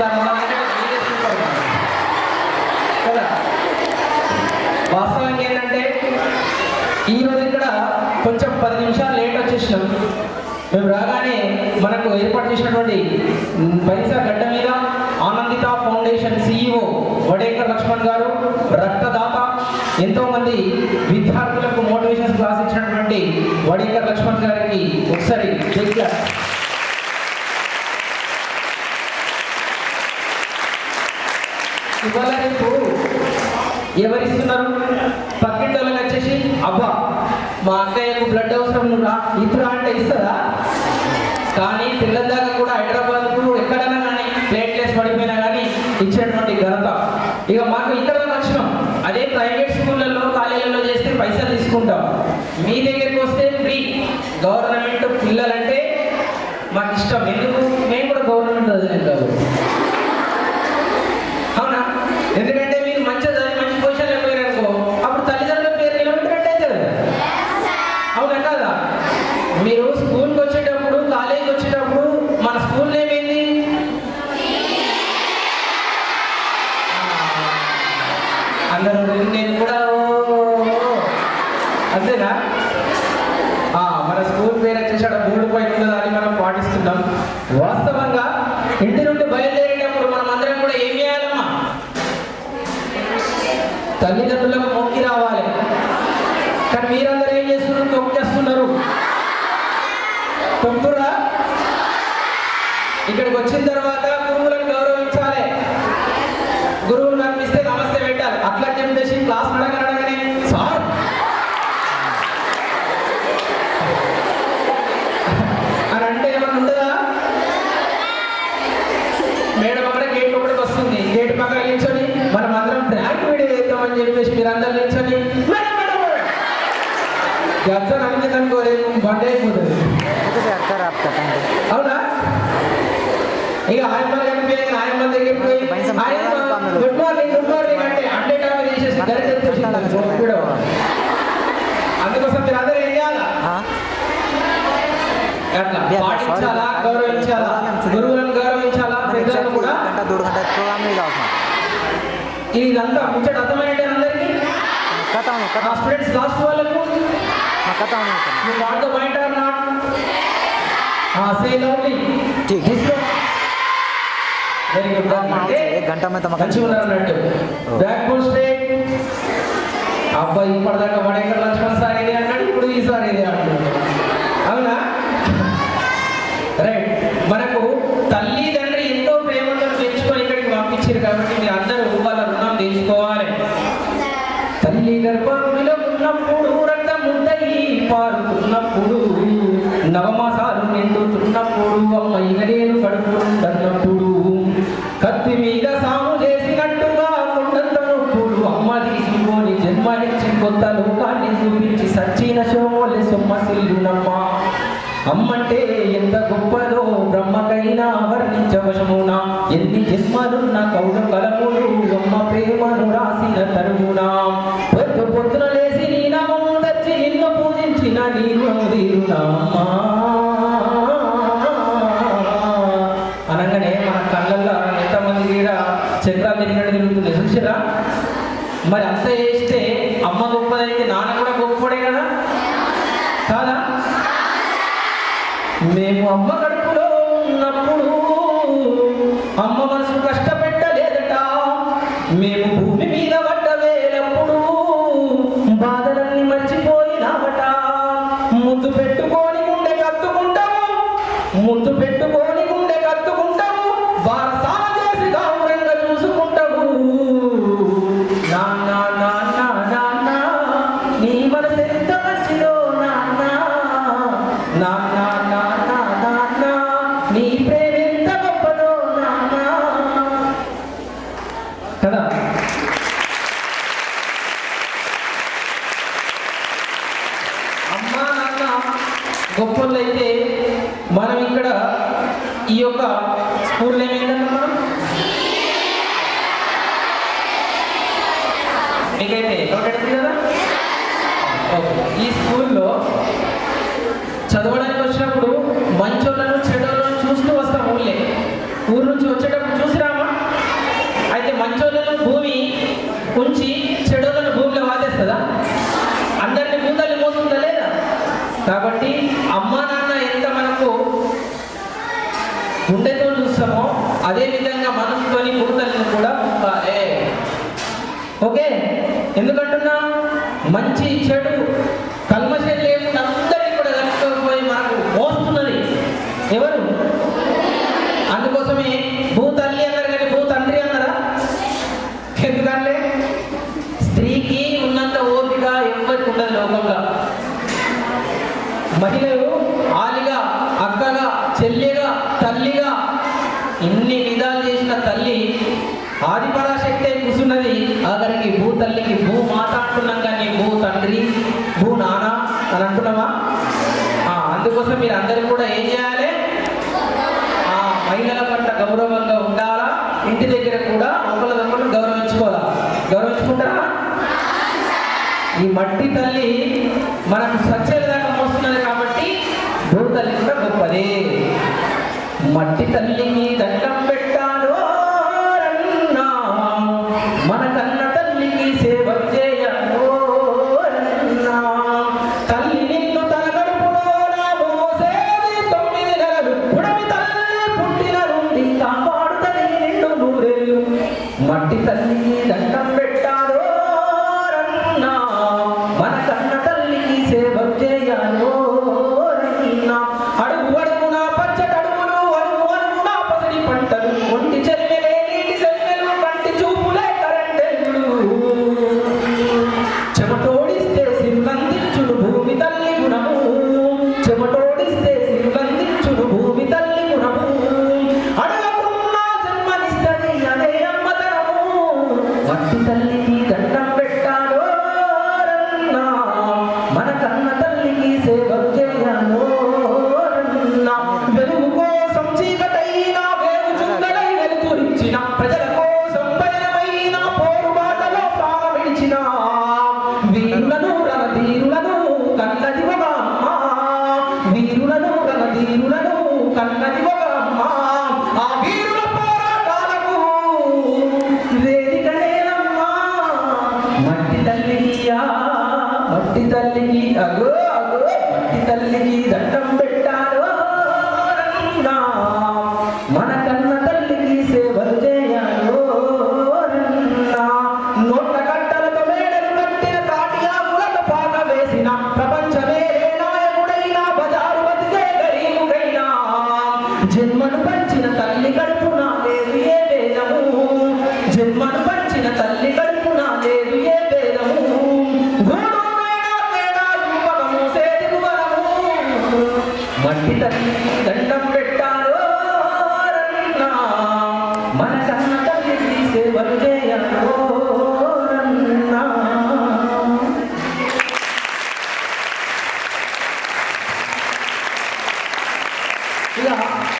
అవుతుందని కదా. వాస్తవంగా ఏంటంటే ఈరోజు ఇక్కడ కొంచెం 10 నిమిషాలు లేట్ వచ్చేసినాం. మేము రాగానే మనకు ఏర్పాటు చేసినటువంటి పైసా గడ్డ మీద ఆనందిత ఫౌండేషన్ CEO వడేకర్ లక్ష్మణ్ గారు, రక్తదాత, ఎంతోమంది విద్యార్థులకు మోటివేషన్ క్లాస్ ఇచ్చినటువంటి వడేకర్ లక్ష్మణ్ గారికి ఒకసారి ఇవాళ రేపు ఎవరిస్తున్నారు? పక్కింటి వాళ్ళకి వచ్చేసి అబ్బా మా అక్కయ్యకు బ్లడ్ అవసరం నువ్వు ఇప్పుడా అంటే ఇస్తుందా? కానీ పిల్లల దాకా కూడా హైదరాబాద్కు ఎక్కడైనా కానీ ప్లేట్లెస్ పడిపోయినా కానీ ఇచ్చేటువంటి ఘనత. ఇక మాకు ఇక్కడ వచ్చినాం, అదే ప్రైవేట్ స్కూళ్ళల్లో కాలేజీలలో చేస్తే పైసలు తీసుకుంటాం, మీ దగ్గరికి వస్తే ఫ్రీ. గవర్నమెంట్ పిల్లలంటే మాకు ఇష్టం. ఎందుకు? మేము కూడా గవర్నమెంట్ చదివాం కాబట్టి. అవునా? ఎందుకంటే మీరు మంచిగా చదివి మంచి పొజిషన్లో పోయారనుకో, అప్పుడు తల్లిదండ్రుల పేరు నిలబెట్టినట్టు అవుతుంది కదా. అవునా కదా? మీరు స్కూల్కి వచ్చేటప్పుడు, కాలేజీకి వచ్చేటప్పుడు మన స్కూల్ నేమ్ ఏంది? అందరూ నేను కూడా అంతేనా? మన స్కూల్ పేరు వచ్చేసి బోర్డు పైన ఉన్నదాన్ని మనం పాటిస్తున్నాం. వాస్తవంగా ఇంటి నుండి బయలుదేరేటప్పుడు మనం అందరం కూడా ఏం చేయాలమ్మా? తల్లిదండ్రులకు మొక్కి రావాలి. కానీ మీరందరూ ఏం చేస్తున్నారు? తొక్కేస్తున్నారు. తొక్కురా. ఇక్కడికి వచ్చిన తర్వాత గురువులను గౌరవించాలి. గురువులు కనిపిస్తే నమస్తే పెట్టాలి. అట్లా చెప్పేసి క్లాస్ నడగనగానే సార్ అని అంటే ఏమన్నా ఉంటుందా? మేడం అక్కడ గేట్ ఒకటికి వస్తుంది, గేట్ పక్కన నిల్చొని మనం అందరం బ్రాంక్ వీడియో వేద్దామని చెప్పేసి మీరు అందరు నిల్చొని అర్థం అనుకో బండి అయిపోతుంది. అవునా? ఇక ఆయమ్మ కనిపించే ఆయమ్మ దగ్గరికి పోయి గుడ్ మార్నింగ్ గుడ్ మార్నింగ్ అంటే కామె చేసేసి కూడా. అందుకోసం మీరు అందరూ ఏం చేయాలా? అట్లా పాటించాలా, గౌరవించాలా, గురువులను గౌరవించాలా, పెద్దలను కూడా. ఇదంతా ముచ్చట అర్థమైనట్టే అందరికీ. స్టూడెంట్స్ లాస్ట్ వాళ్ళకు you want the point or not? say loudly. ठीक है. Very good. एक घंटा में तमक अच्छी बना रहे हो. Back full straight. అబ్బా ఇప్పటిదాకా వడేకర్ లక్ష్మణ్ సార్ ఇది అన్నాడు, ఇప్పుడు ఈ సార్ ఇది అంటున్నాడు. అవునా? రైట్. మనకు తల్లిదండ్రి ఎంతో ప్రేమతో పెంచుకొని ఇక్కడికి పంపించారు కాబట్టి మీరు అందరూ వాళ్ళ రుణం తీసుకోవాలి. తల్లి గర్భంలో ఉన్నప్పుడు రక్తం ముద్దయి పారుతున్నప్పుడు, నవమాసాలు నిండుతున్నప్పుడు, అమ్మ ఇగలేను కడుపుండన్నప్పుడు, కత్తి మీద సాము చేసినట్టుగా కొండంత నొప్పుడు, అమ్మ తీసుకొని జన్మనిచ్చి కొత్త లోకాన్ని చూపించి సచ్చిన శోలే సొమ్మసిల్లునమ్మ. అమ్మంటే ఎంత గొప్పదో బ్రహ్మకైనా వర్ణించవశమునా, ఎన్ని జన్మలున్న కౌడు కలములు అమ్మ ప్రేమను రాసిన తరువునా. పొద్దు పొద్దున లేసి నీ నామము తెచ్చి నిన్ను పూజించిన నీరు తీరునామా అనగానే మన కళ్ళల్లో ఎంతమంది కూడా చక్రాలు తిరిగినట్టు తిరుగుతుంది. చూసారా? మరి అంత చేస్తే అమ్మ గొప్పదైతే నాన్న కూడా గొప్పడే కదా, కాదా? మేము అమ్మ కడుపులో ఉన్నప్పుడు అమ్మ మనసు కష్టపెట్టలేదట, మేము భూమి మీద పడ్డ వేలప్పుడు బాధలన్నీ మర్చిపోయినామట. ముద్దు పెట్టుకొని గుండె కత్తుకుంటాము, ముద్దు పెట్టుకొని గుండె కత్తుకుంటాము, బారసాల చేసి గౌరవంగా చూసుకుంటాము. నాన్న నాన్న నాన్న నీ మనసు ఎంత మంచిదో నాన్న, నాన్న నాన్న నాన్న నీ ప్రేమ ఎంత గొప్పదో నాన్న కదా. అమ్మా నాన్న గొప్పలైతే మనం ఇక్కడ ఈ యొక్క స్కూల్ ఏమైందన్నా మనం మీకైతే నోటెడుతుంది కదా. ఓకే. ఈ స్కూల్లో చదవడానికి వచ్చినప్పుడు మంచోళ్ళను చెడోళ్ళను చూస్తూ వస్తాం. ఊళ్ళే ఊరు నుంచి వచ్చేటప్పుడు చూసిరా కాబట్టి అమ్మా నాన్న ఎంత మనకు గుండెతో చూస్తామో అదే విధంగా మనసుతోని భూతల్ని కూడా చూడాలి. ఓకే, ఎందుకంటున్నా మంచి చెడు కల్మషం లేకుండా అందరికీ కూడా కలుపుకోపోయి మనకు మోస్తున్నది ఎవరు? అందుకోసమే భూతల్లి అన్నారు కానీ భూతండ్రి అన్నారా? ఎందుకంటే స్త్రీకి ఉన్నంత ఓపిక ఎవరికి ఉండదు లోకంగా. మహిళలు ఆలిగా, అక్కగా, చెల్లిగా, తల్లిగా ఇన్ని విధాలు చేసిన తల్లి ఆదిపరాశక్తి కూర్చున్నది. ఆఖరికి భూ తల్లికి భూ మాత అంటున్నాం కానీ భూ తండ్రి, భూ నాన్న అని అంటున్నావా? అందుకోసం మీరు అందరూ కూడా ఏం చేయాలి? మహిళల పట్ల గౌరవంగా ఉండాలా. ఇంటి దగ్గర కూడా ఒకళ్ళదొకరు గౌరవించుకోవాలా. గౌరవించుకుంటారా? ఈ మట్టి తల్లి మనకు సత్యాల దాకా మోస్తున్నది కాబట్టి భూ తల్లి కూడా గొప్పదే. మట్టి తల్లికి దండం పెట్టాలో రన్నా, మన కన్న తల్లికి సేవ చేయాలో రన్నా. తల్లి నిన్ను తన కడుపులోన మోసేది 9 నెలలు, పుడమి తల్లి పుట్టిన నుండి కాపాడుతది నిన్ను నూరేళ్ళు. మట్టి తల్లికి దండం పెట్టాలో రన్నా, మన కన్న తల్లికి సేవ చేయాలో రన్నా. అడుగు అడుగున పచ్చటడుగులు, అడుగు అడుగున పసిడి పంటలు, ఒంటి చెల్లెలే నీటి సెల్లెలు, కంటి చూపులే కరెంటెల్లు. చెమటోడిస్తే సిరులందించును భూమి తల్లి గుణము, చెమటోడిస్తే సిరులందించును భూమి తల్లి గుణము. అడగకున్నా జన్మనిస్తది అదే అమ్మతనము. మట్టి తల్లికి దండం పెట్టాలో రన్నా, మన కన్న తల్లికి సేవ చేయాలో రన్నా. వెలుగు కోసం చీకటైన, వేగు చుక్కలై వెలుతురిచ్చిన, ప్రజల కోసం పయనమైన, పోరు బాటలో ప్రాణమిడిచిన వీరులను రణధీరులను కన్నది ఒక అమ్మ. వీరులను రణధీరులను కన్నది ఒక అమ్మ. ఆ వీరుల పోరాటాలకు వేదికనేనమ్మా మట్టి తల్లికి. మట్టి తల్లికి అగో అగో మట్టి తల్లికి దండం పెట్టాలో రన్నా, మన కన్న తల్లికి సేవలు చేయాలో రన్నా. నోట్ల కట్టలతో మేడలు కట్టిన, తాటి ఆకులతో పాక వేసిన, ప్రపంచమే నాయకుడైనా బజారు బతికే గరీబుడైనా, జన్మను పంచిన తల్లి కడుపున లేదు ఏ భేదము. జన్మను పంచిన తల్లి కడుపున లేదు ఏ భేదము. గూడు మేడ తేడా రూపకము సేదిగు వరము. మట్టి తల్లికి దండం పెట్టాలో రన్నా, మన